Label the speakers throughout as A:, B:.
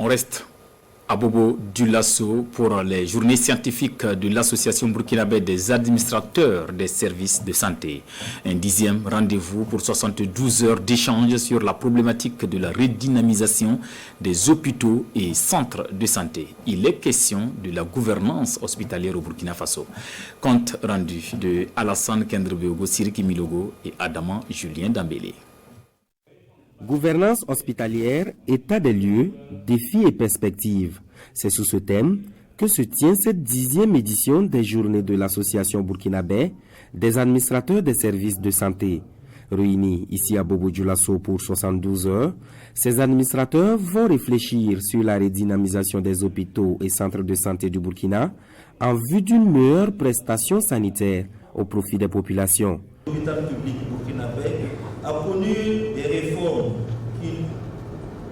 A: On reste à Bobo Dioulasso pour les journées scientifiques de l'Association burkinabé des administrateurs des services de santé. Un 10e rendez-vous pour 72 heures d'échange sur la problématique de la redynamisation des hôpitaux et centres de santé. Il est question de la gouvernance hospitalière au Burkina Faso. Compte rendu de Alassane Kendrebeogo, Siriki Milogo et Adama Julien Dambélé.
B: Gouvernance hospitalière, état des lieux, défis et perspectives. C'est sous ce thème que se tient cette 10e édition des journées de l'Association burkinabé des administrateurs des services de santé. Réunis ici à Bobo Dioulasso pour 72 heures, ces administrateurs vont réfléchir sur la redynamisation des hôpitaux et centres de santé du Burkina en vue d'une meilleure prestation sanitaire au profit des populations.
C: L'hôpital public burkinabé a connu des réformes qui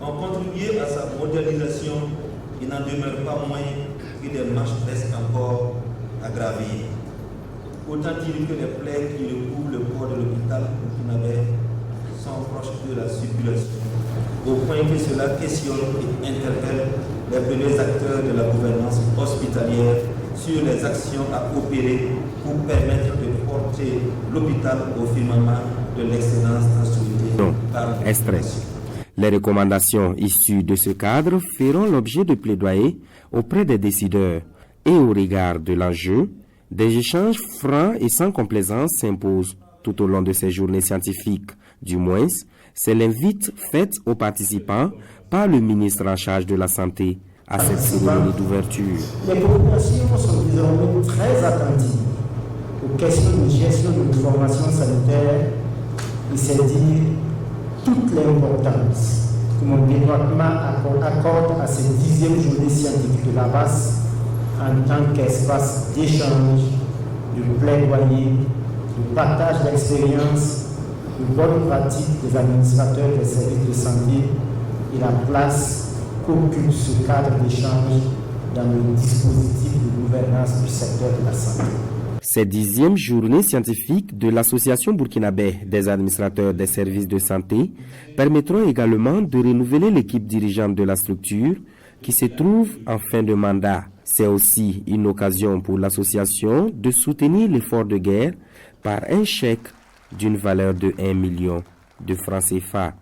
C: ont contribué à sa modernisation. Il n'en demeure pas moins que des marches restent encore à gravir. Autant dire que les plaies qui recouvrent le corps de l'hôpital burkinabé sont proches de la circulation, au point que cela questionne et interpelle les premiers acteurs de la gouvernance hospitalière sur les actions à opérer pour permettre de porter l'hôpital au firmament de l'excellence souhaitée par la population.
B: Les recommandations issues de ce cadre feront l'objet de plaidoyers auprès des décideurs et au regard de l'enjeu, des échanges francs et sans complaisance s'imposent tout au long de ces journées scientifiques. Du moins, c'est l'invite faite aux participants par le ministre en charge de la Santé à cette cérémonie d'ouverture.
D: Les populations sont désormais très attentives aux questions de gestion de l'information sanitaire et c'est dire toute l'importance que mon département accorde à cette 10e journée scientifique de la base en tant qu'espace d'échange, de plaidoyer, de partage d'expériences, de bonnes pratiques des administrateurs des services de santé et la place qu'occupe ce cadre d'échange dans le dispositif de gouvernance du secteur de la santé.
B: Cette 10e journée scientifique de l'Association burkinabé des administrateurs des services de santé permettront également de renouveler l'équipe dirigeante de la structure qui se trouve en fin de mandat. C'est aussi une occasion pour l'association de soutenir l'effort de guerre par un chèque d'une valeur de 1 million de francs CFA.